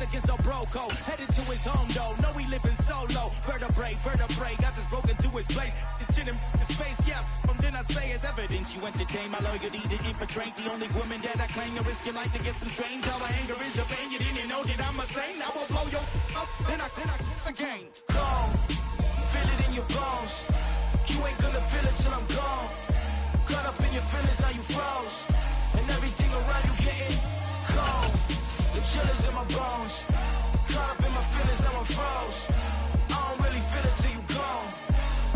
against a broco. Headed to his home though. No, he living solo. Vertebrae. Got this broken to his place. His chin in his face. Yeah, then I say it's evidence. You entertain my loyalty to infiltrate the only woman that I claim. You risk your life to get some strange. All my anger is your vein. You didn't know that I'm a saint. I will blow your up. Then I again. Gone. Feel it in your bones. You ain't gonna feel it till I'm gone. Caught up in your feelings, now you froze. And everything around you getting cold. The chillers in my bones. Caught up in my feelings, now I'm froze. I don't really feel it till you gone.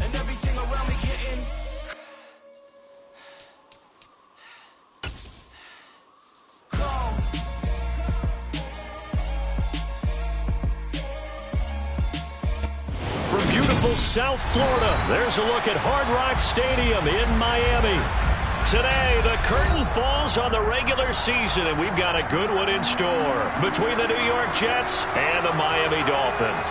And everything around me getting gone. From beautiful South Florida, there's a look at Hard Rock Stadium in Miami. Today, the curtain falls on the regular season, and we've got a good one in store between the New York Jets and the Miami Dolphins.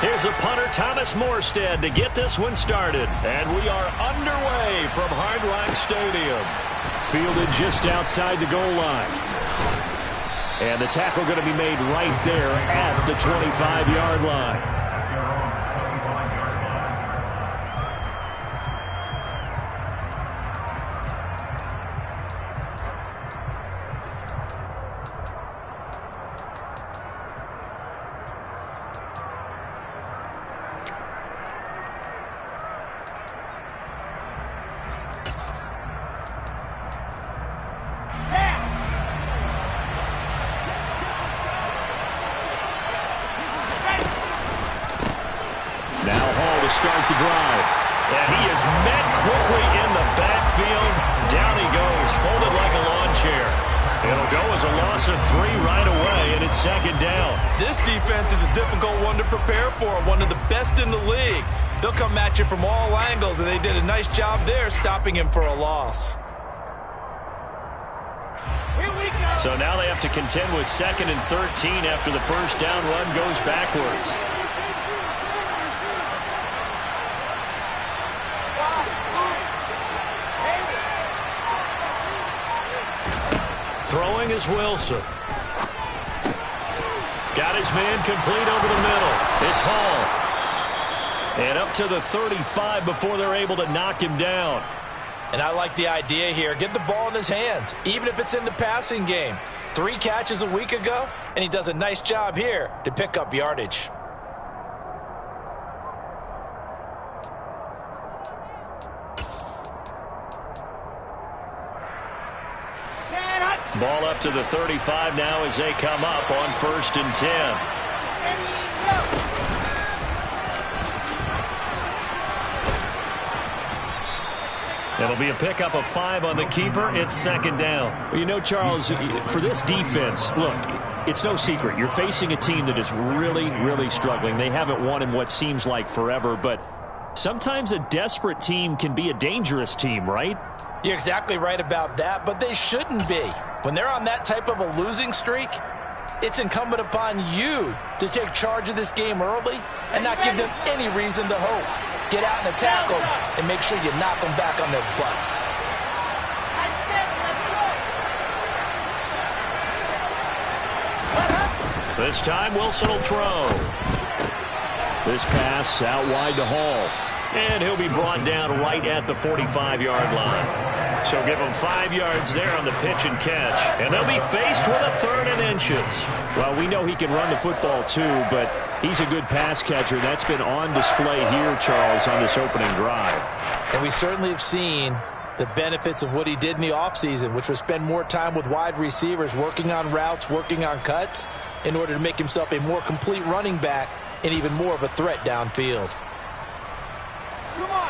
Here's a punter, Thomas Morstead, to get this one started. And we are underway from Hard Rock Stadium. Fielded just outside the goal line. And the tackle going to be made right there at the 25-yard line. Start the drive. And he is met quickly in the backfield. Down he goes, folded like a lawn chair. It'll go as a loss of 3 right away, and it's second down. This defense is a difficult one to prepare for, one of the best in the league. They'll come at you from all angles, and they did a nice job there stopping him for a loss. So now they have to contend with 2nd and 13 after the first down run goes backwards. Throwing is Wilson. Got his man complete over the middle. It's Hall. And up to the 35 before they're able to knock him down. And I like the idea here. Get the ball in his hands, even if it's in the passing game. 3 catches a week ago, and he does a nice job here to pick up yardage. Ball up to the 35 now as they come up on 1st and 10. It'll be a pickup of 5 on the keeper. It's 2nd down. Well, you know, Charles, for this defense, look, it's no secret. You're facing a team that is really, really struggling. They haven't won in what seems like forever, but sometimes a desperate team can be a dangerous team, right? You're exactly right about that, but they shouldn't be. When they're on that type of a losing streak, it's incumbent upon you to take charge of this game early and not give them any reason to hope. Get out and attack them and make sure you knock them back on their butts. This time Wilson will throw. This pass out wide to Hall. And he'll be brought down right at the 45-yard line. So give him 5 yards there on the pitch and catch. And they'll be faced with a 3rd and inches. Well, we know he can run the football too, but he's a good pass catcher. That's been on display here, Charles, on this opening drive. And we certainly have seen the benefits of what he did in the offseason, which was spend more time with wide receivers, working on routes, working on cuts, in order to make himself a more complete running back and even more of a threat downfield.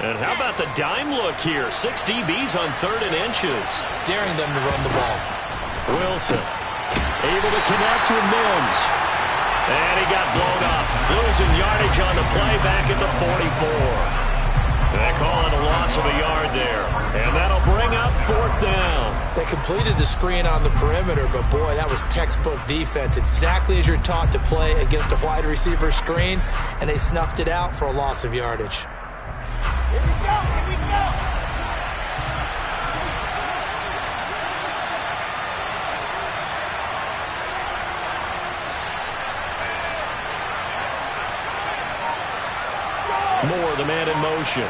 And how about the dime look here? 6 DBs on 3rd and inches. Daring them to run the ball. Wilson able to connect with Mims. And he got blown up. Losing yardage on the play back at the 44. They call it a loss of a yard there. And that'll bring up 4th down. They completed the screen on the perimeter, but boy, that was textbook defense. Exactly as you're taught to play against a wide receiver screen, and they snuffed it out for a loss of yardage. Here we go, here we go. Moore, the man in motion.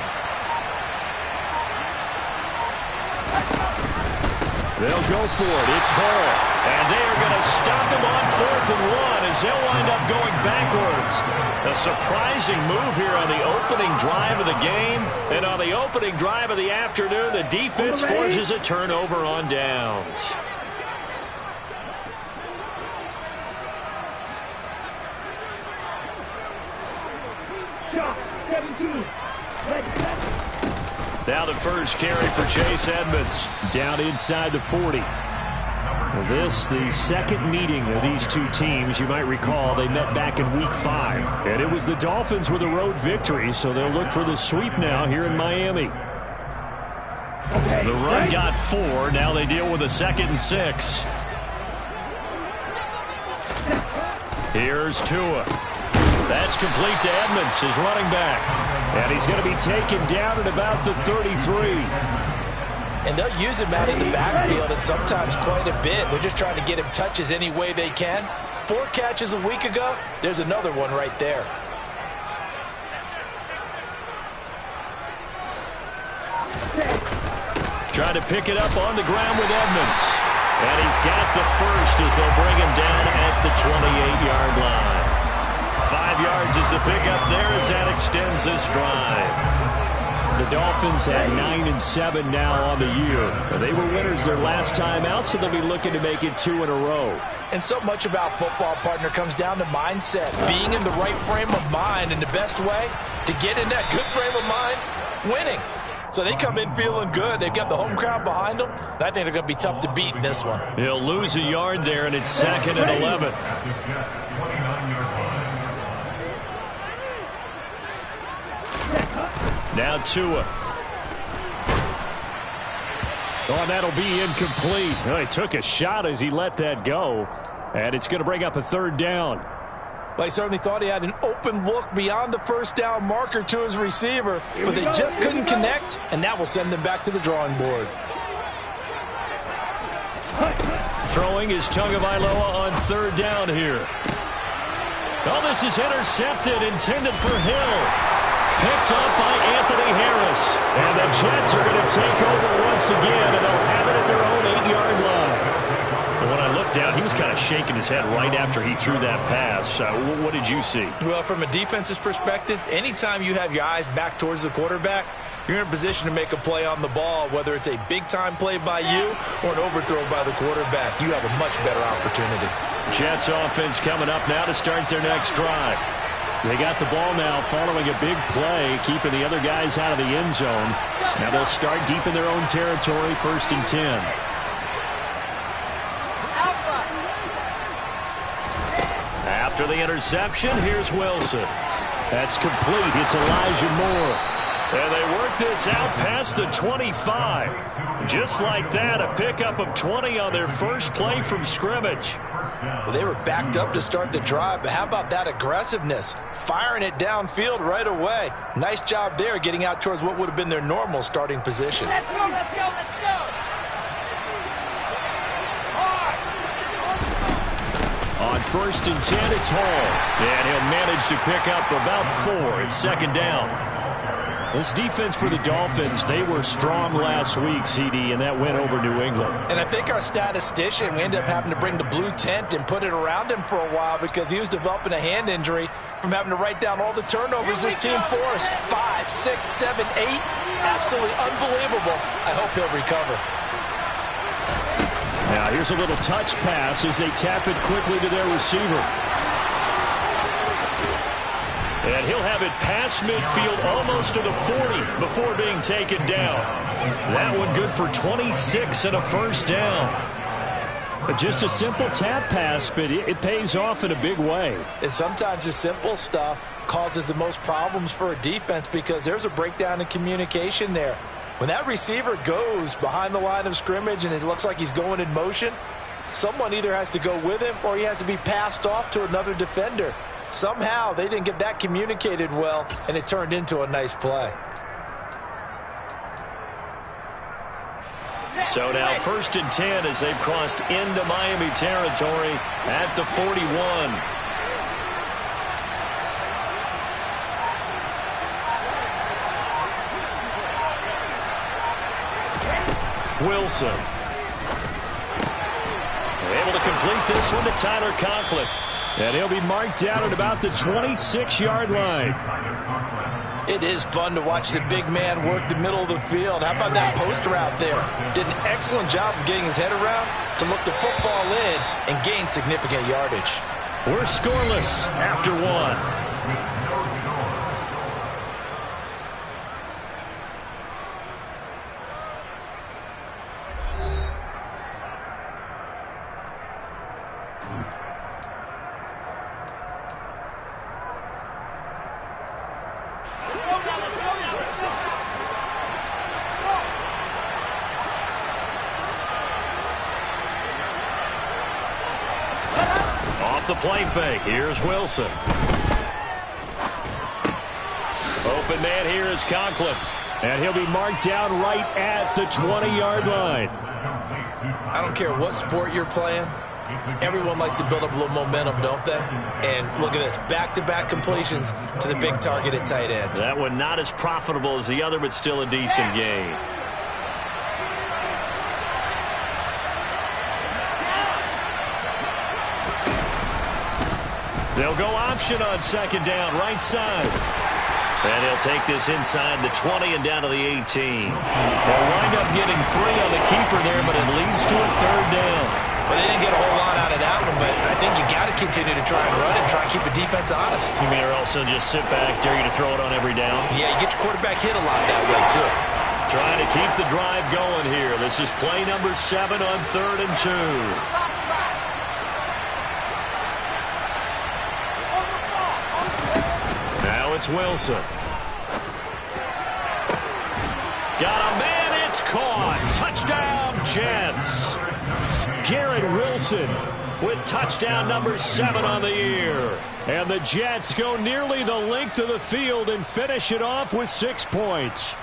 They'll go for it. It's Hall. And they are going to stop him on 4th and 1 as they'll wind up going backwards. A surprising move here on the opening drive of the game. And on the opening drive of the afternoon, the defense forces a turnover on downs. Now the first carry for Chase Edmonds. Down inside the 40. This, the second meeting of these two teams. You might recall they met back in Week 5. And it was the Dolphins with a road victory, so they'll look for the sweep now here in Miami. The run got 4. Now they deal with a 2nd and 6. Here's Tua. That's complete to Edmonds, his running back. And he's going to be taken down at about the 33. And they'll use him out in the backfield, and sometimes quite a bit. They're just trying to get him touches any way they can. 4 catches a week ago. There's another one right there. Trying to pick it up on the ground with Edmonds. And he's got the first as they'll bring him down at the 28-yard line. 5 yards is the pickup there as that extends this drive. The Dolphins at 9-7 now on the year. They were winners their last time out, so they'll be looking to make it 2 in a row. And so much about football, partner, comes down to mindset. Being in the right frame of mind, and the best way to get in that good frame of mind, winning. So they come in feeling good. They've got the home crowd behind them. And I think they're going to be tough to beat in this one. He'll lose a yard there, and it's 2nd and 11. Now Tua. Oh, that'll be incomplete. Oh, he took a shot as he let that go. And it's going to bring up a 3rd down. Well, he certainly thought he had an open look beyond the first down marker to his receiver, but they just couldn't connect, and that will send them back to the drawing board. Throwing is Tagovailoa on 3rd down here. Oh, this is intercepted, intended for Hill. Picked up by Anthony Harris. And the Jets are going to take over once again, and they'll have it at their own 8-yard line. And when I looked down, he was kind of shaking his head right after he threw that pass. What did you see? Well, from a defense's perspective, anytime you have your eyes back towards the quarterback, you're in a position to make a play on the ball, whether it's a big-time play by you or an overthrow by the quarterback. You have a much better opportunity. Jets offense coming up now to start their next drive. They got the ball now following a big play, keeping the other guys out of the end zone. Now they'll start deep in their own territory, 1st and 10. After the interception, here's Wilson. That's complete. It's Elijah Moore. And they work this out past the 25. Just like that, a pickup of 20 on their first play from scrimmage. Well, they were backed up to start the drive, but how about that aggressiveness? Firing it downfield right away. Nice job there getting out towards what would have been their normal starting position. Let's go, let's go, let's go. On 1st and 10, it's Hall. And he'll manage to pick up about 4. It's 2nd down. This defense for the Dolphins, they were strong last week, CD, and that went over New England. And I think our statistician, we ended up having to bring the blue tent and put it around him for a while because he was developing a hand injury from having to write down all the turnovers this team forced. 5, 6, 7, 8. Absolutely unbelievable. I hope he'll recover. Now here's a little touch pass as they tap it quickly to their receiver. And he'll have it past midfield almost to the 40 before being taken down. That one good for 26 and a 1st down. Just a simple tap pass, but it pays off in a big way. And sometimes the simple stuff causes the most problems for a defense because there's a breakdown in communication there. When that receiver goes behind the line of scrimmage and it looks like he's going in motion, someone either has to go with him or he has to be passed off to another defender. Somehow they didn't get that communicated well, and it turned into a nice play. So now 1st and 10 as they've crossed into Miami territory at the 41. Wilson. Able to complete this one to Tyler Conklin. And he'll be marked down at about the 26-yard line. It is fun to watch the big man work the middle of the field. How about that post route there? Did an excellent job of getting his head around to look the football in and gain significant yardage. We're scoreless after one. The play fake. Here's Wilson. Open man here is Conklin. And he'll be marked down right at the 20-yard line. I don't care what sport you're playing. Everyone likes to build up a little momentum, don't they? And look at this. Back-to-back completions to the big target at tight end. That one not as profitable as the other, but still a decent gain. They'll go option on second down, right side. And he'll take this inside the 20 and down to the 18. They'll wind up getting 3 on the keeper there, but it leads to a third down. Well, they didn't get a whole lot out of that one, but I think you got to continue to try and run and try and keep the defense honest. You mean or also just sit back, dare you to throw it on every down? Yeah, you get your quarterback hit a lot that way, too. Trying to keep the drive going here. This is play number 7 on 3rd and 2. It's Wilson. Got a man, it's caught. Touchdown, Jets. Garrett Wilson with touchdown number 7 on the year. And the Jets go nearly the length of the field and finish it off with 6 points.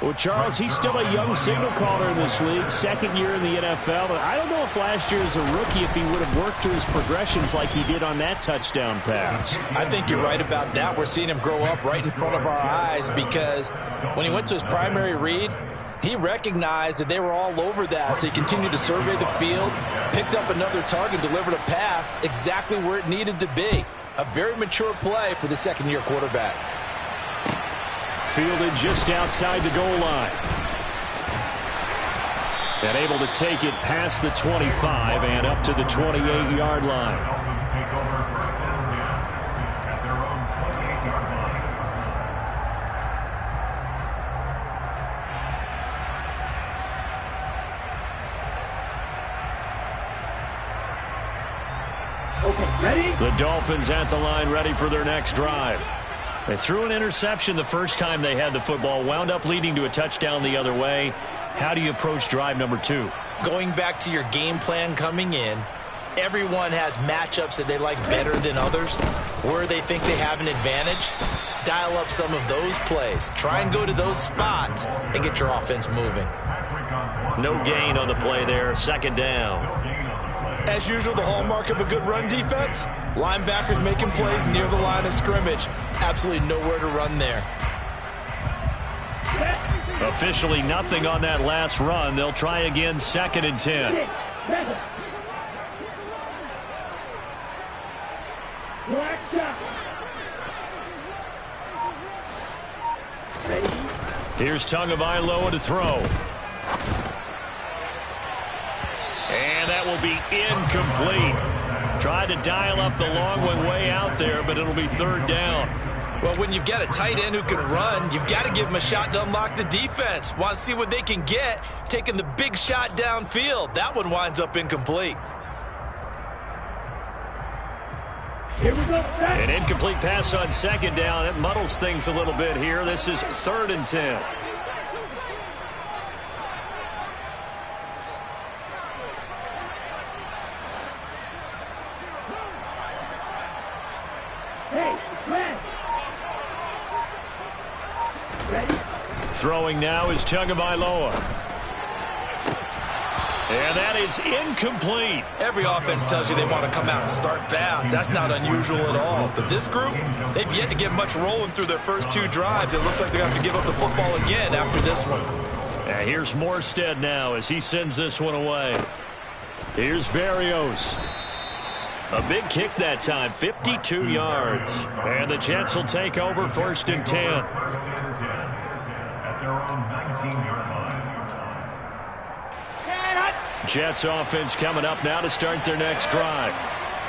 Well, Charles, he's still a young signal caller in this league, 2nd year in the NFL. But I don't know if last year as a rookie if he would have worked through his progressions like he did on that touchdown pass. I think you're right about that. We're seeing him grow up right in front of our eyes because when he went to his primary read, he recognized that they were all over that. So he continued to survey the field, picked up another target, delivered a pass exactly where it needed to be. A very mature play for the 2nd-year quarterback. Fielded just outside the goal line. And able to take it past the 25 and up to the 28-yard line. Okay, ready? The Dolphins at the line, ready for their next drive. They threw an interception the first time they had the football, wound up leading to a touchdown the other way. How do you approach drive number 2? Going back to your game plan coming in, everyone has matchups that they like better than others, where they think they have an advantage. Dial up some of those plays. Try and go to those spots and get your offense moving. No gain on the play there, 2nd down. As usual, the hallmark of a good run defense, linebackers making plays near the line of scrimmage. Absolutely nowhere to run there. Officially nothing on that last run. They'll try again, 2nd and 10. Here's Tagovailoa to throw. And that will be incomplete. Tried to dial up the long one way out there, but it'll be 3rd down. Well, when you've got a tight end who can run, you've got to give him a shot to unlock the defense. Want to see what they can get, taking the big shot downfield. That one winds up incomplete. Here we go. An incomplete pass on 2nd down. It muddles things a little bit here. This is 3rd and 10. Throwing now is Tagovailoa. And that is incomplete. Every offense tells you they want to come out and start fast. That's not unusual at all. But this group, they've yet to get much rolling through their first 2 drives. It looks like they're going to have to give up the football again after this one. And here's Morstead now as he sends this one away. Here's Berrios. A big kick that time, 52 yards. And the Jets will take over 1st and 10. At their own 19-yard line. Jets offense coming up now to start their next drive.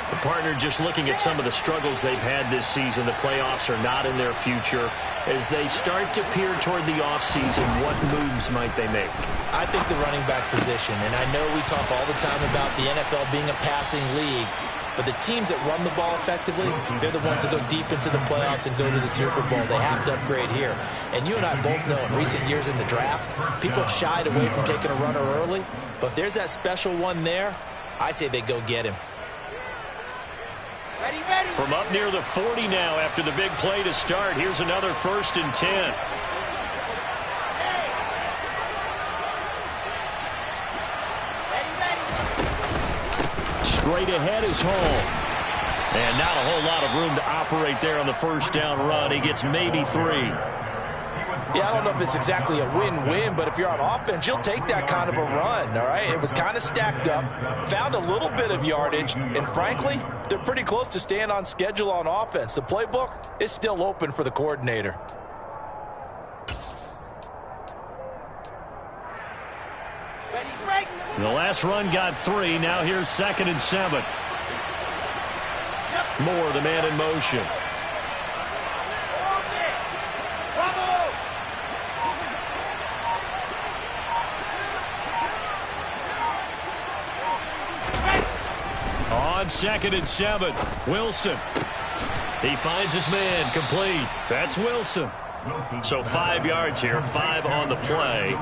The partner just looking at some of the struggles they've had this season. The playoffs are not in their future. As they start to peer toward the offseason, what moves might they make? I think the running back position, and I know we talk all the time about the NFL being a passing league, but the teams that run the ball effectively, they're the ones that go deep into the playoffs and go to the Super Bowl. They have to upgrade here. And you and I both know in recent years in the draft, people have shied away from taking a runner early. But if there's that special one there, I say they go get him. From up near the 40 now after the big play to start, here's another 1st and 10. Straight ahead is Hall. And not a whole lot of room to operate there on the 1st down run. He gets maybe 3. Yeah, I don't know if it's exactly a win-win, but if you're on offense, you'll take that kind of a run, all right? It was kind of stacked up, found a little bit of yardage, and frankly, they're pretty close to staying on schedule on offense. The playbook is still open for the coordinator. The last run got 3. Now here's 2nd and 7. Moore, the man in motion. On 2nd and 7, Wilson. He finds his man, complete. That's Wilson. So 5 yards here, 5 on the play.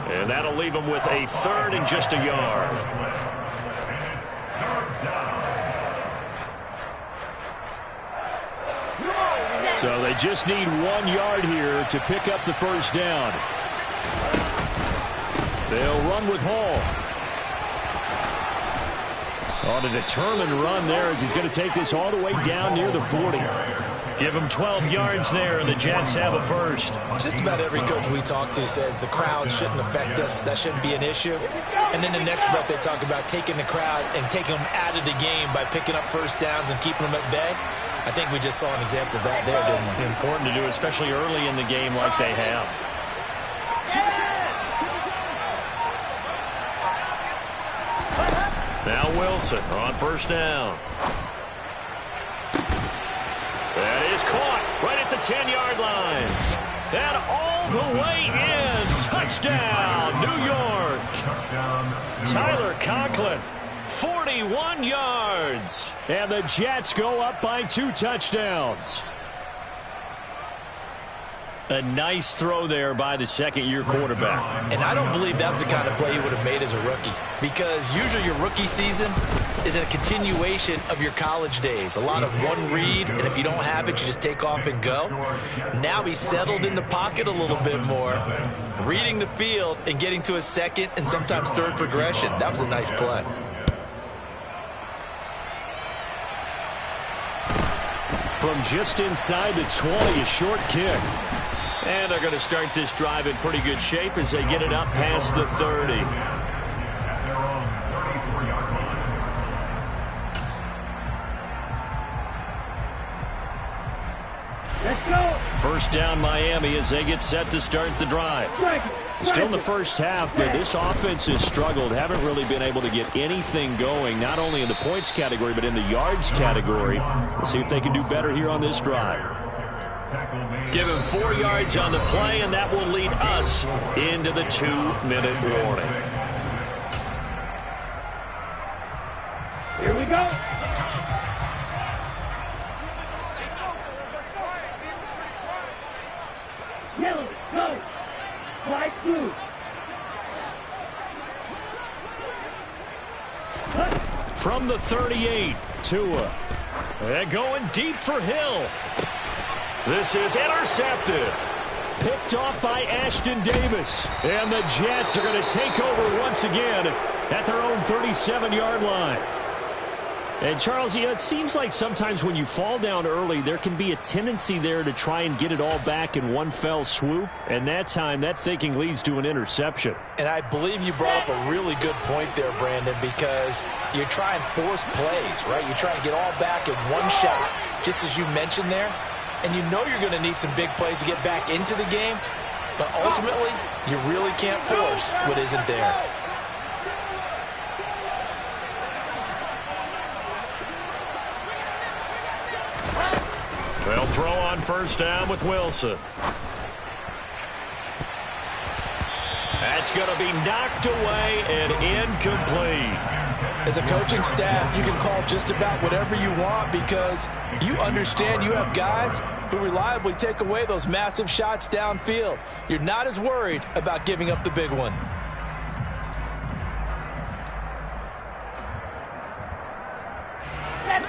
And that'll leave him with a 3rd and just a yard. So they just need 1 yard here to pick up the 1st down. They'll run with Hall. On a determined run there as he's going to take this all the way down near the 40. Give him 12 yards there, and the Jets have a 1st. Just about every coach we talk to says the crowd shouldn't affect us. That shouldn't be an issue. And then the next breath they talk about taking the crowd and taking them out of the game by picking up 1st downs and keeping them at bay. I think we just saw an example of that there, didn't we? Important to do, especially early in the game like they have. Now Wilson on 1st down. That is caught right at the 10-yard line. And all the way in. Touchdown, New York. Tyler Conklin, 41 yards. And the Jets go up by 2 touchdowns. A nice throw there by the 2nd-year quarterback. And I don't believe that was the kind of play he would have made as a rookie. Because usually your rookie season is a continuation of your college days. A lot of one read, and if you don't have it, you just take off and go. Now he's settled in the pocket a little bit more, reading the field and getting to a 2nd and sometimes 3rd progression. That was a nice play. From just inside the 20, a short kick. And they're going to start this drive in pretty good shape as they get it up past the 30. Let's go. 1st down Miami as they get set to start the drive. Still in the 1st half, but this offense has struggled. Haven't really been able to get anything going, not only in the points category, but in the yards category. We'll see if they can do better here on this drive. Give him 4 yards on the play, and that will lead us into the 2-minute warning. Here we go. Yellow, go. White, blue. From the 38, Tua. They're going deep for Hill. This is intercepted. picked off by Ashton Davis. And the Jets are going to take over once again at their own 37-yard line. And, Charles, it seems like sometimes when you fall down early, there can be a tendency there to try and get it all back in one fell swoop. And that time, that thinking leads to an interception. And I believe you brought up a really good point there, Brandon, because you try and force plays, right? You try and get all back in one shot, just as you mentioned there. And you know you're going to need some big plays to get back into the game. But ultimately, you really can't force what isn't there. They'll throw on first down with Wilson. That's going to be knocked away and incomplete. As a coaching staff, you can call just about whatever you want because you understand you have guys who reliably take away those massive shots downfield. You're not as worried about giving up the big one.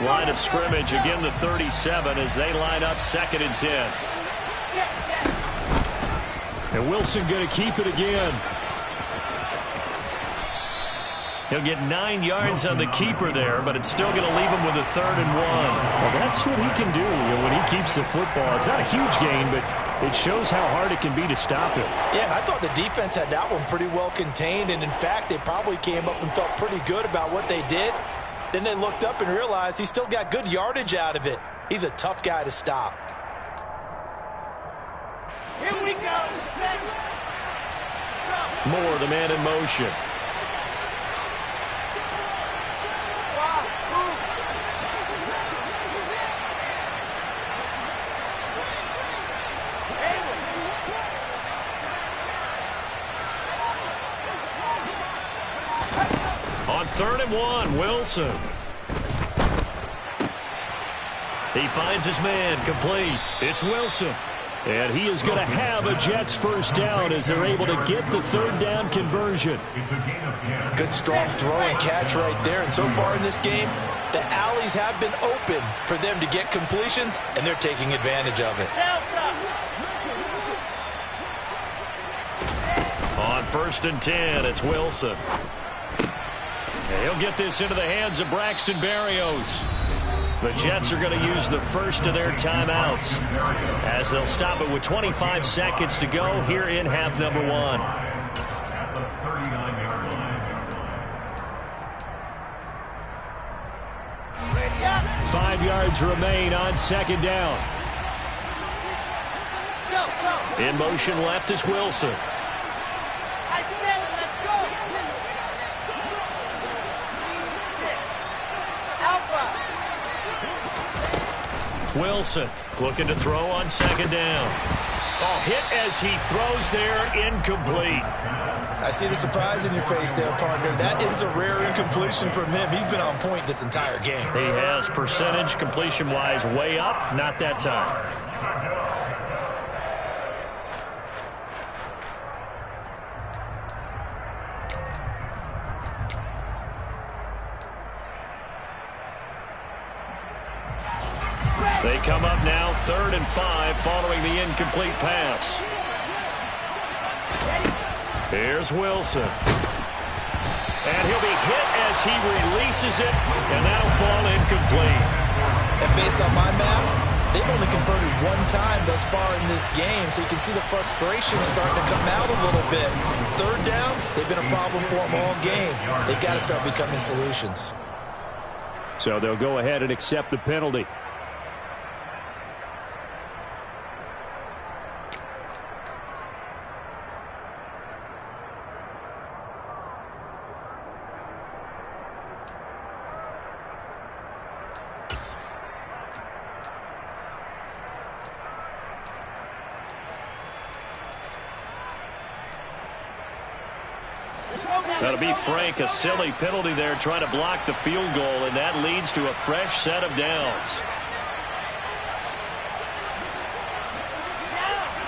Line of scrimmage, again the 37 as they line up 2nd and 10. And Wilson going to keep it again. He'll get 9 yards on the keeper there, but it's still going to leave him with a 3rd and 1. Well, that's what he can do when he keeps the football. It's not a huge gain, but it shows how hard it can be to stop him. Yeah, and I thought the defense had that one pretty well contained, and in fact, they probably came up and felt pretty good about what they did. Then they looked up and realized he still got good yardage out of it. He's a tough guy to stop. Here we go. Moore, the man in motion. On 3rd and 1, Wilson. He finds his man, complete. It's Wilson. And he is going to have a Jets first down as they're able to get the 3rd down conversion. Good strong throw and catch right there. And so far in this game, the alleys have been open for them to get completions, and they're taking advantage of it. On 1st and 10, it's Wilson. He'll get this into the hands of Braxton Berrios. The Jets are going to use the first of their timeouts as they'll stop it with 25 seconds to go here in half number 1. At the 39-yard line. 5 yards remain on 2nd down. In motion left is Wilson. Wilson looking to throw on 2nd down. Oh, hit as he throws there, incomplete. I see the surprise in your face there, partner. That is a rare incompletion from him. He's been on point this entire game. He has percentage completion-wise way up, not that time. They come up now 3rd and 5 following the incomplete pass. Here's Wilson. And he'll be hit as he releases it, and that'll fall incomplete. And based on my math, they've only converted one time thus far in this game, so you can see the frustration starting to come out a little bit. 3rd downs, they've been a problem for them all game. They've got to start becoming solutions. So they'll go ahead and accept the penalty. Now, to be frank, a silly penalty there trying to block the field goal, and that leads to a fresh set of downs.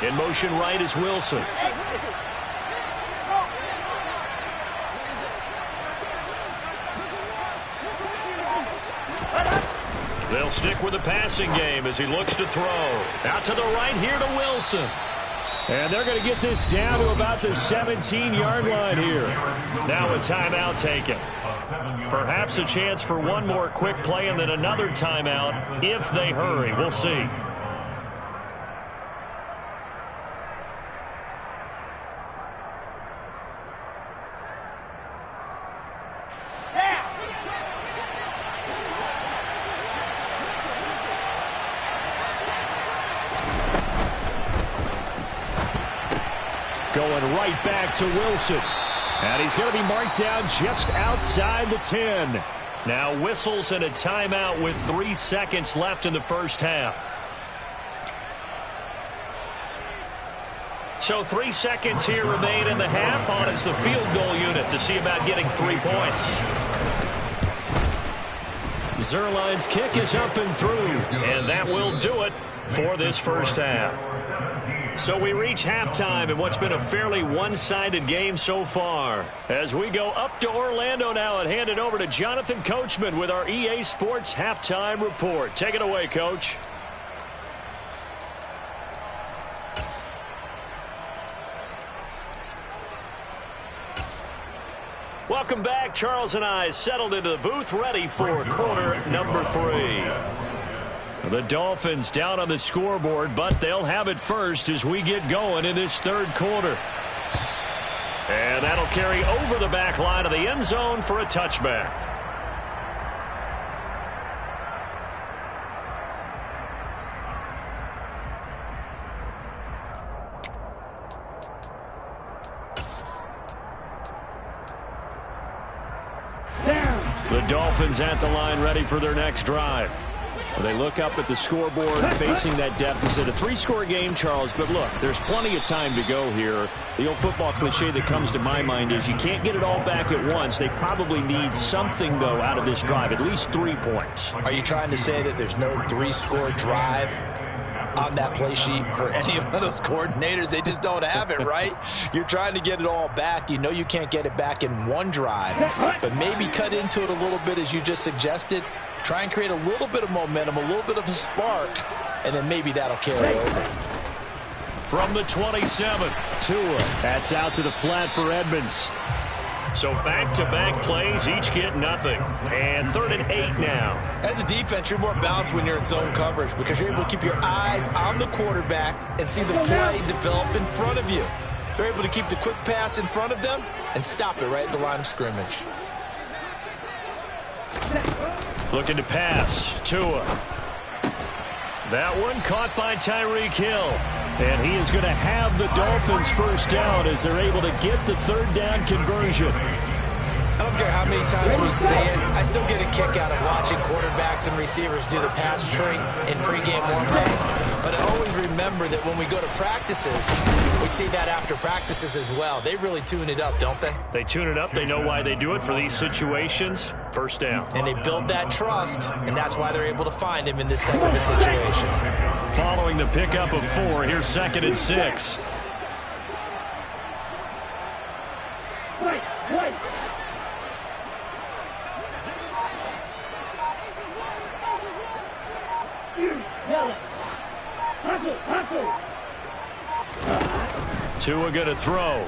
In motion right is Wilson. They'll stick with the passing game as he looks to throw. Out to the right here to Wilson. And they're going to get this down to about the 17-yard line here. Now a timeout taken. Perhaps a chance for one more quick play and then another timeout if they hurry. We'll see. Going right back to Wilson. And he's going to be marked down just outside the 10. Now whistles and a timeout with 3 seconds left in the first half. So 3 seconds here remain in the half. On it's the field goal unit to see about getting 3 points. Zerline's kick is up and through. And that will do it for this first half. So we reach halftime in what's been a fairly one-sided game so far. As we go up to Orlando now and hand it over to Jonathan Coachman with our EA Sports Halftime Report. Take it away, Coach. Welcome back. Charles and I settled into the booth ready for quarter number 3. The Dolphins down on the scoreboard, but they'll have it first as we get going in this third quarter. And that'll carry over the back line of the end zone for a touchback. The Dolphins at the line ready for their next drive. They look up at the scoreboard facing that deficit. A 3-score game, Charles, but look, there's plenty of time to go here. The old football cliche that comes to my mind is you can't get it all back at once. They probably need something, though, out of this drive, at least 3 points. Are you trying to say that there's no 3-score drive on that play sheet for any of those coordinators? They just don't have it, right? You're trying to get it all back. You know you can't get it back in one drive, but maybe cut into it a little bit as you just suggested. Try and create a little bit of momentum, a little bit of a spark, and then maybe that'll carry over. From the 27, Tua. That's out to the flat for Edmonds. So back-to-back plays, each get nothing. And 3rd and 8 now. As a defense, you're more balanced when you're in zone coverage because you're able to keep your eyes on the quarterback and see the play develop in front of you. They're able to keep the quick pass in front of them and stop it right at the line of scrimmage. Looking to pass. Tua. That one caught by Tyreek Hill. And he is going to have the Dolphins first down as they're able to get the 3rd down conversion. I don't care how many times we say it, I still get a kick out of watching quarterbacks and receivers do the pass tree in pregame warm-up. But I always remember that when we go to practices, we see that after practices as well. They really tune it up, don't they? They tune it up. They know why they do it for these situations. First down. And they build that trust, and that's why they're able to find him in this type of a situation. Following the pickup of 4, here's 2nd and 6. Tua going to throw.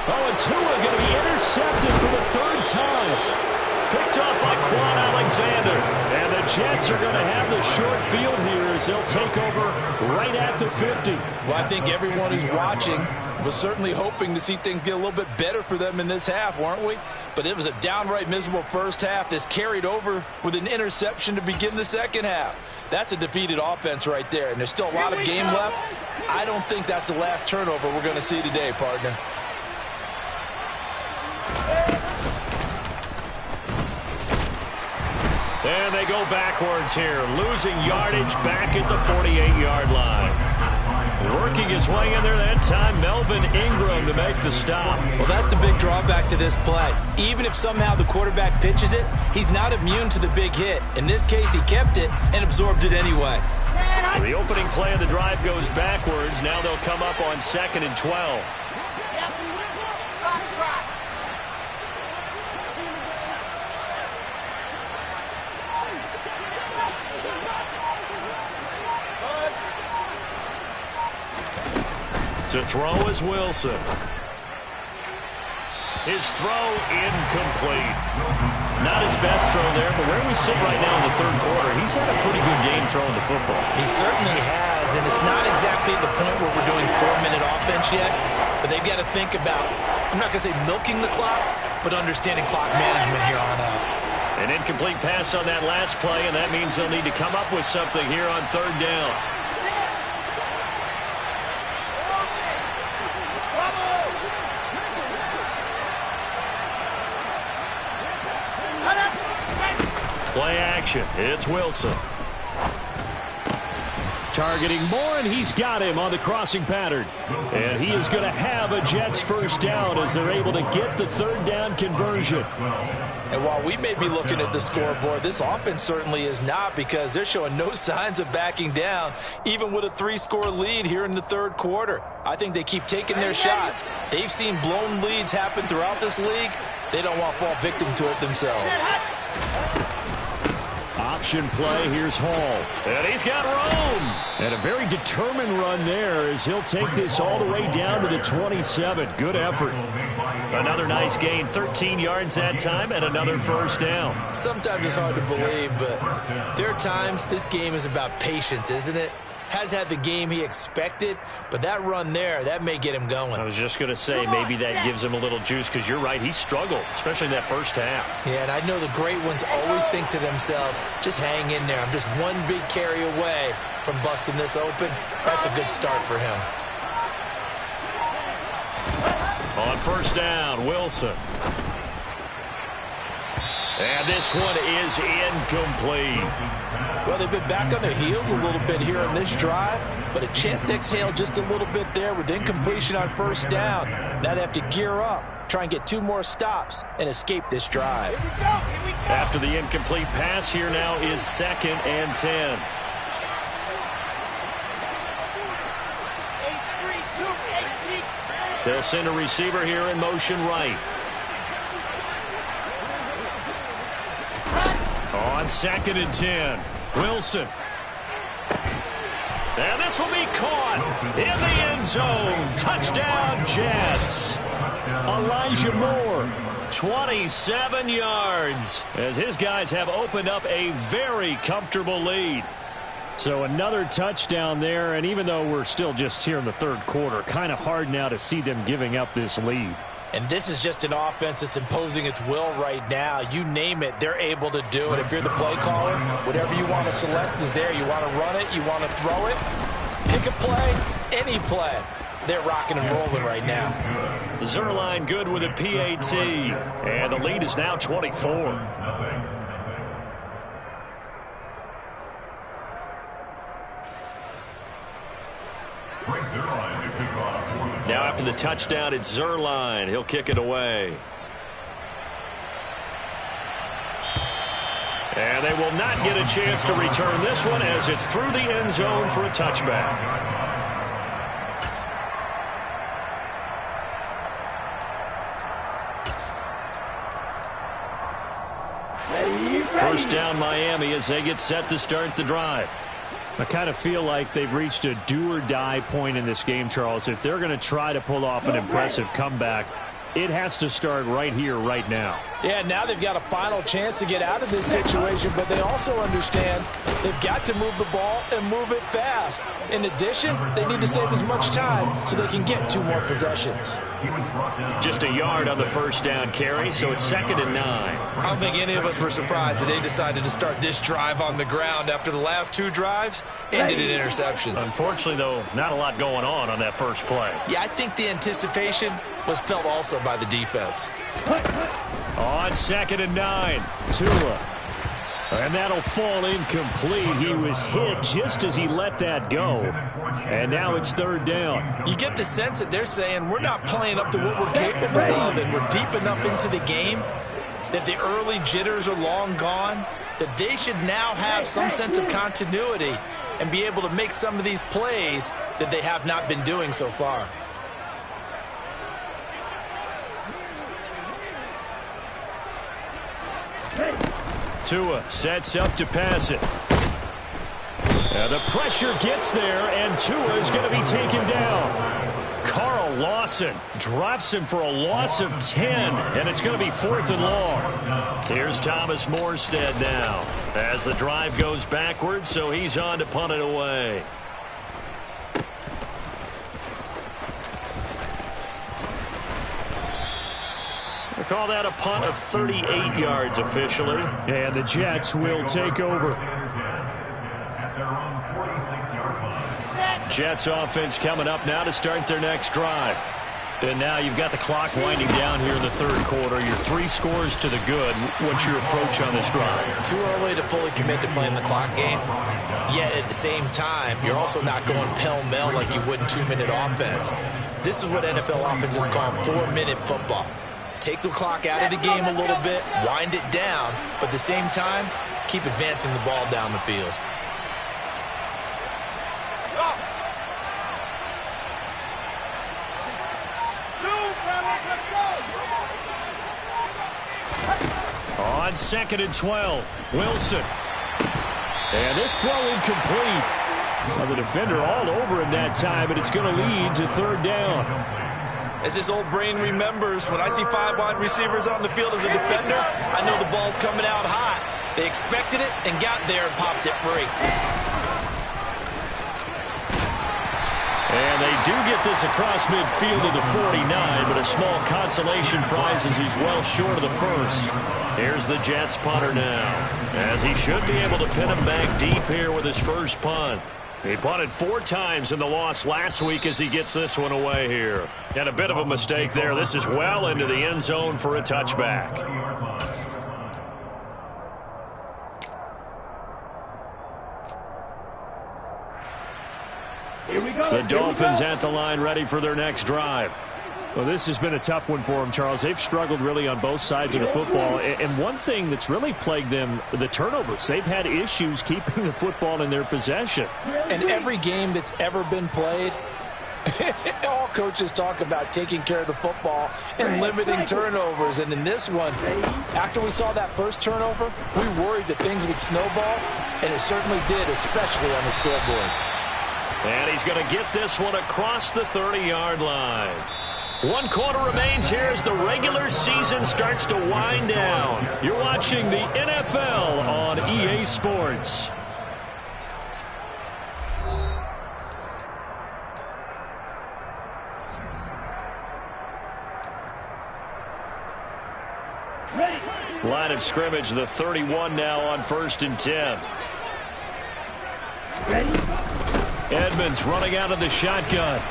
Oh, and Tua going to be intercepted for the 3rd time. Picked off by Quan Alexander. And the Jets are going to have the short field here as they'll take over right at the 50. Well, I think everyone who's watching was certainly hoping to see things get a little bit better for them in this half, weren't we? But it was a downright miserable first half. This carried over with an interception to begin the second half. That's a defeated offense right there, and there's still a lot of game left. I don't think that's the last turnover we're going to see today, partner. And they go backwards here, losing yardage back at the 48-yard line. Working his way in there that time, Melvin Ingram to make the stop. Well, that's the big drawback to this play. Even if somehow the quarterback pitches it, he's not immune to the big hit. In this case, he kept it and absorbed it anyway. The opening play of the drive goes backwards. Now they'll come up on 2nd and 12. To throw is Wilson. His throw incomplete. Not his best throw there, but where we sit right now in the third quarter, he's had a pretty good game throwing the football. He certainly has, and it's not exactly at the point where we're doing 4-minute offense yet, but they've got to think about, I'm not going to say milking the clock, but understanding clock management here on out. An incomplete pass on that last play, and that means they'll need to come up with something here on third down. Play action. It's Wilson. Targeting Moore, and he's got him on the crossing pattern. And he is going to have a Jets first down as they're able to get the third down conversion. And while we may be looking at the scoreboard, this offense certainly is not, because they're showing no signs of backing down, even with a 3-score lead here in the third quarter. I think they keep taking their shots. They've seen blown leads happen throughout this league. They don't want to fall victim to it themselves. Option play, here's Hall. And he's got room. And a very determined run there as he'll take this all the way down to the 27. Good effort. Another nice gain, 13 yards that time, and another first down. Sometimes it's hard to believe, but there are times this game is about patience, isn't it? Has had the game he expected, but that run there, that may get him going. I was just going to say, maybe that gives him a little juice, because you're right, he struggled, especially in that first half. Yeah, and I know the great ones always think to themselves, just hang in there. I'm just one big carry away from busting this open. That's a good start for him. On first down, Wilson. And this one is incomplete. Well, they've been back on their heels a little bit here on this drive, but a chance to exhale just a little bit there with incompletion on first down. Now they have to gear up, try and get 2 more stops, and escape this drive. Here we go. Here we go. After the incomplete pass, here now is 2nd and 10. They'll send a receiver here in motion right. On 2nd and 10, Wilson. And this will be caught in the end zone. Touchdown, Jets. Elijah Moore. 27 yards as his guys have opened up a very comfortable lead. So another touchdown there, and even though we're still just here in the third quarter, kind of hard now to see them giving up this lead. And this is just an offense that's imposing its will right now. You name it, they're able to do it. If you're the play caller, whatever you want to select is there. You want to run it, you want to throw it, pick a play, any play. They're rocking and rolling right now. Zerline good with a PAT, and the lead is now 24. Now after the touchdown, it's Zerline. He'll kick it away. And they will not get a chance to return this one as it's through the end zone for a touchback. First down Miami as they get set to start the drive. I kind of feel like they've reached a do-or-die point in this game, Charles. If they're going to try to pull off an impressive comeback, it has to start right here, right now. Yeah, now they've got a final chance to get out of this situation, but they also understand they've got to move the ball and move it fast. In addition, they need to save as much time so they can get 2 more possessions. Just a yard on the first down carry, so it's 2nd and 9. I don't think any of us were surprised that they decided to start this drive on the ground after the last 2 drives ended in interceptions. Unfortunately, though, not a lot going on that first play. Yeah, I think the anticipation was felt also by the defense. On 2nd and 9, Tua. And that'll fall incomplete. He was hit just as he let that go. And now it's 3rd down. You get the sense that they're saying we're not playing up to what we're capable of, and we're deep enough into the game that the early jitters are long gone, that they should now have some sense of continuity and be able to make some of these plays that they have not been doing so far. Tua sets up to pass it. The pressure gets there, and Tua is going to be taken down. Lawson drops him for a loss of 10, and it's going to be 4th and long. Here's Thomas Morstead now as the drive goes backwards, so he's on to punt it away. They call that a punt of 38 yards officially, and the Jets will take over. Jets offense coming up now to start their next drive. And now you've got the clock winding down here in the third quarter. You're 3 scores to the good. What's your approach on this drive? Too early to fully commit to playing the clock game. Yet at the same time, you're also not going pell-mell like you would in 2-minute offense. This is what NFL offenses call 4-minute football. Take the clock out of the game a little bit, wind it down, but at the same time, keep advancing the ball down the field. On 2nd and 12, Wilson. And this throw incomplete. Well, the defender all over him that time, and it's going to lead to 3rd down. As this old brain remembers, when I see 5 wide receivers on the field as a defender, I know the ball's coming out hot. They expected it and got there and popped it free. And they do get this across midfield to the 49, but a small consolation prize as he's well short of the first. Here's the Jets punter now, as he should be able to pin him back deep here with his first punt. He punted 4 times in the loss last week as he gets this one away here. And a bit of a mistake there. This is well into the end zone for a touchback. Here we go. The Dolphins at the line ready for their next drive. Well, this has been a tough one for them, Charles. They've struggled really on both sides of the football. And one thing that's really plagued them, the turnovers. They've had issues keeping the football in their possession. And every game that's ever been played, all coaches talk about taking care of the football and limiting turnovers. And in this one, after we saw that first turnover, we worried that things would snowball, and it certainly did, especially on the scoreboard. And he's going to get this one across the 30-yard line. 1 quarter remains here as the regular season starts to wind down. You're watching the NFL on EA Sports. Line of scrimmage, the 31 now on 1st and 10. Edmonds running out of the shotgun.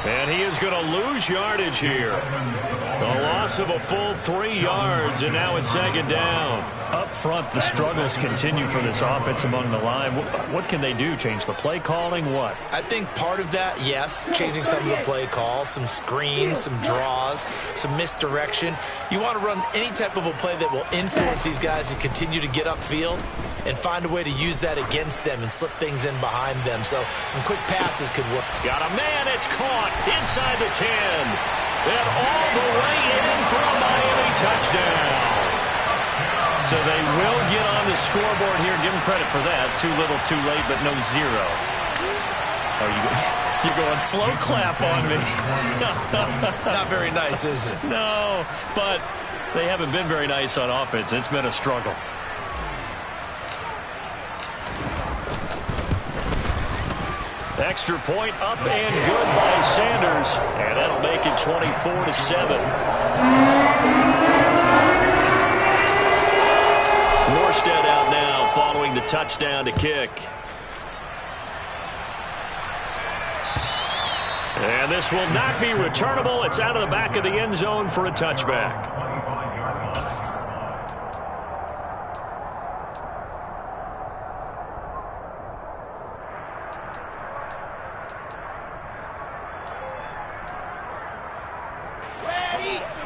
And he is going to lose yardage here. A loss of a full 3 yards, and now it's 2nd down. Up front, the struggles continue for this offense among the line. What can they do? Change the play calling? What? I think part of that, yes, changing some of the play calls, some screens, some draws, some misdirection. You want to run any type of a play that will influence these guys to continue to get upfield and find a way to use that against them and slip things in behind them. So some quick passes could work. Got a man, it's caught inside the 10. And all the way in for a Miami touchdown. So they will get on the scoreboard here. Give them credit for that. Too little, too late, but no 0. Oh, you're going slow clap on me. Not very nice, is it? No, but they haven't been very nice on offense. It's been a struggle. Extra point up and good by Sanders. And that'll make it 24-7. Morstead out now following the touchdown to kick. And this will not be returnable. It's out of the back of the end zone for a touchback.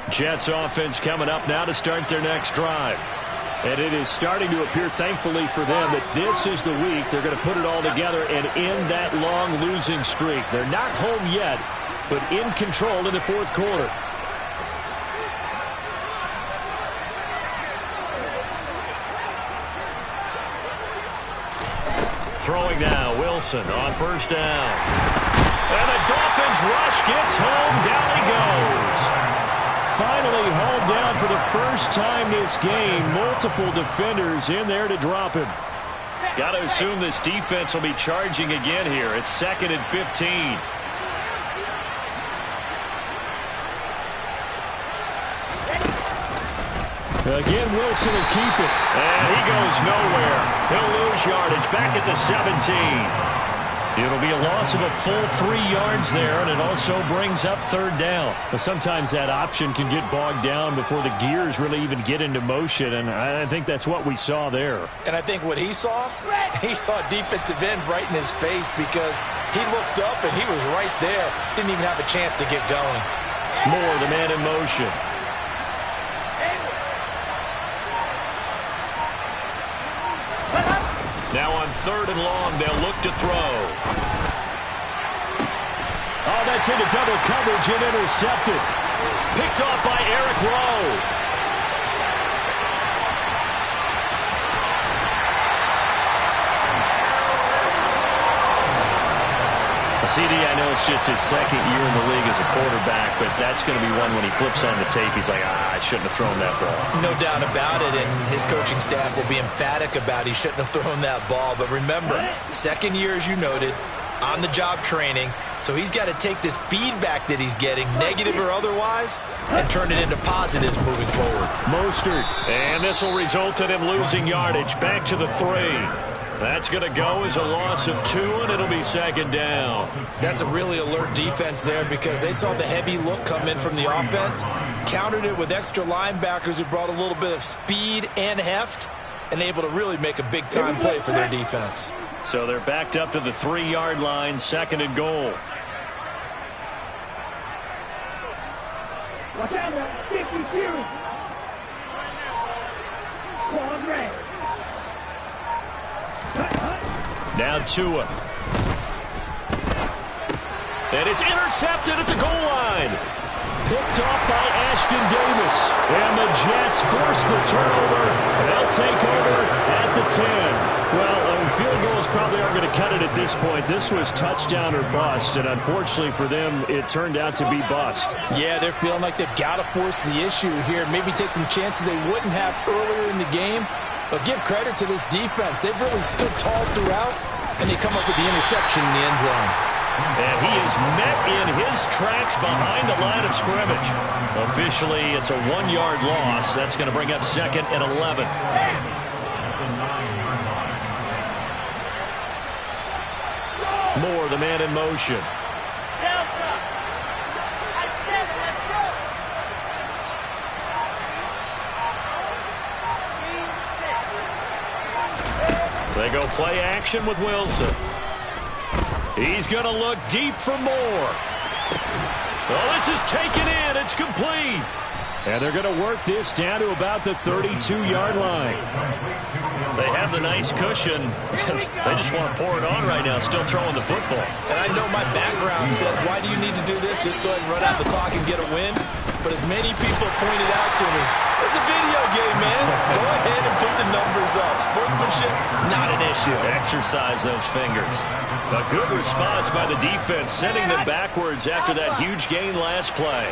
Jets offense coming up now to start their next drive. And it is starting to appear, thankfully for them, that this is the week they're going to put it all together and end that long losing streak. They're not home yet, but in control in the 4th quarter. Throwing now, Wilson on 1st down. And the Dolphins rush gets home. Down he goes. Finally hauled down for the first time this game. Multiple defenders in there to drop him. Got to assume this defense will be charging again here. It's 2nd and 15. Again, Wilson will keep it. And he goes nowhere. He'll lose yardage back at the 17. It'll be a loss of a full 3 yards there, and it also brings up 3rd down. But sometimes that option can get bogged down before the gears really even get into motion, and I think that's what we saw there. And I think what he saw defensive end right in his face because he looked up and he was right there. Didn't even have a chance to get going. Moore, the man in motion. Now on 3rd and long, they'll look to throw. Oh, that's into double coverage and intercepted. Picked off by Eric Rowe. CD, I know it's just his 2nd year in the league as a quarterback, but that's going to be one when he flips on the tape, he's like, I shouldn't have thrown that ball. No doubt about it, and his coaching staff will be emphatic about he shouldn't have thrown that ball. But remember, 2nd year, as you noted, on-the-job training, so he's got to take this feedback that he's getting, negative or otherwise, and turn it into positives moving forward. Mostert, and this will result in him losing yardage back to the 3. That's going to go as a loss of 2, and it'll be 2nd down. That's a really alert defense there because they saw the heavy look come in from the offense, countered it with extra linebackers who brought a little bit of speed and heft, and able to really make a big-time play for their defense. So they're backed up to the 3-yard line, 2nd and goal. Watch out now, sticky series. Claws red. Now Tua. And it's intercepted at the goal line. Picked off by Ashton Davis. And the Jets force the turnover. They'll take over at the 10. Well, field goals probably aren't going to cut it at this point. This was touchdown or bust, and unfortunately for them, it turned out to be bust. Yeah, they're feeling like they've got to force the issue here. Maybe take some chances they wouldn't have earlier in the game. But give credit to this defense. They've really stood tall throughout, and they come up with the interception in the end zone. And he is met in his tracks behind the line of scrimmage. Officially, it's a 1-yard loss. That's going to bring up 2nd and 11. Moore, the man in motion. They go play action with Wilson. He's going to look deep for Moore. Oh, this is taken in. It's complete. And they're going to work this down to about the 32-yard line. They have the nice cushion. They just want to pour it on right now, still throwing the football. And I know my background says, why do you need to do this? Just go ahead and run out the clock and get a win. But as many people pointed out to me, it's a video game, man. Go ahead and put the numbers up. Sportsmanship, not an issue. Exercise those fingers. A good response by the defense, sending them backwards after that huge gain last play.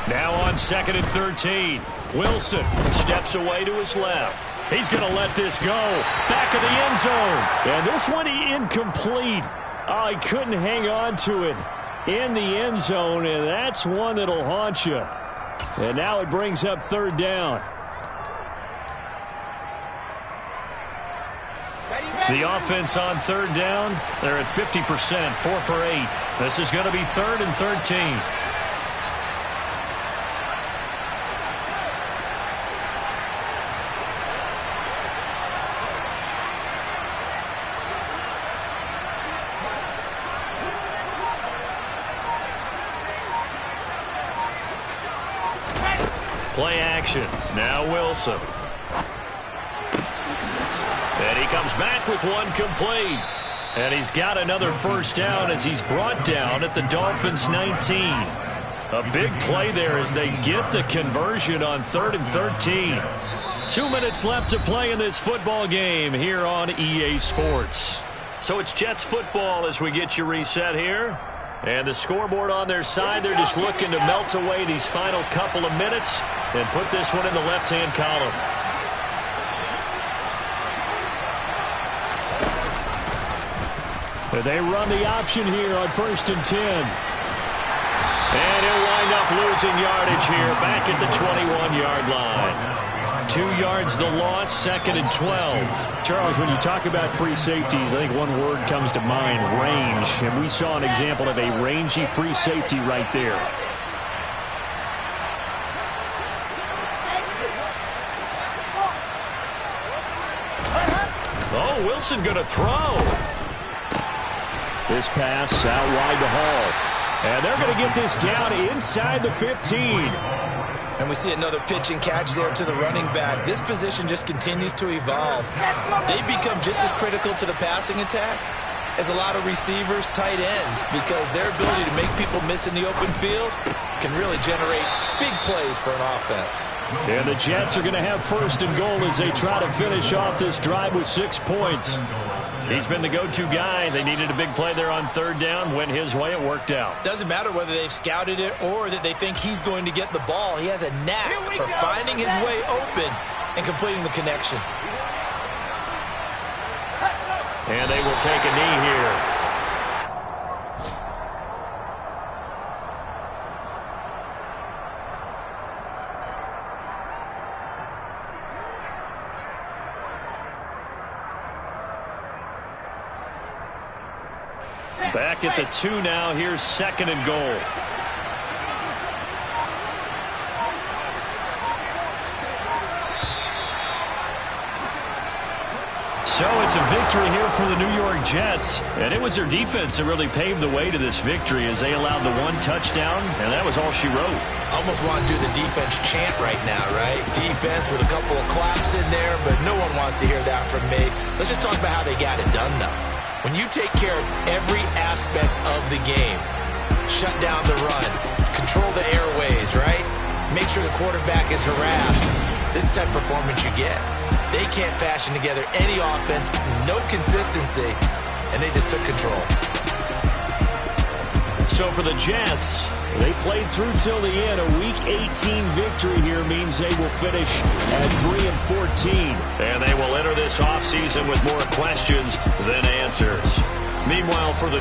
Now on 2nd and 13. Wilson steps away to his left. He's going to let this go. Back of the end zone. And this one incomplete. Oh, he couldn't hang on to it in the end zone, and that's one that'll haunt you. And now it brings up 3rd down. The offense on 3rd down, they're at 50%, 4 for 8. This is going to be 3rd and 13. Play action. Now Wilson. And he comes back with one complete. And he's got another 1st down as he's brought down at the Dolphins' 19. A big play there as they get the conversion on 3rd and 13. 2 minutes left to play in this football game here on EA Sports. So it's Jets football as we get you reset here. And the scoreboard on their side, they're just looking to melt away these final couple of minutes and put this one in the left-hand column. And they run the option here on 1st and 10. And he'll wind up losing yardage here back at the 21-yard line. 2 yards the loss, 2nd and 12. Charles, when you talk about free safeties, I think one word comes to mind, range. And we saw an example of a rangy free safety right there. Oh, Wilson going to throw. This pass out wide to Hall. And they're going to get this down inside the 15. And we see another pitch and catch there to the running back. This position just continues to evolve. They become just as critical to the passing attack as a lot of receivers, tight ends, because their ability to make people miss in the open field can really generate big plays for an offense. And the Jets are going to have 1st and goal as they try to finish off this drive with 6 points. He's been the go-to guy. They needed a big play there on 3rd down. Went his way. It worked out. Doesn't matter whether they've scouted it or that they think he's going to get the ball. He has a knack for finding his way open and completing the connection. And they will take a knee here. Back at the 2 now. Here's 2nd and goal. So it's a victory here for the New York Jets. And it was their defense that really paved the way to this victory as they allowed the 1 touchdown, and that was all she wrote. Almost want to do the defense chant right now, right? Defense with a couple of claps in there, but no one wants to hear that from me. Let's just talk about how they got it done, though. When you take care of every aspect of the game, shut down the run, control the airways, right? Make sure the quarterback is harassed. This type of performance you get. They can't fashion together any offense, no consistency, and they just took control. So for the Jets, they played through till the end. A Week 18 victory here means they will finish at 3-14. And they will enter this offseason with more questions than answers. Meanwhile, for the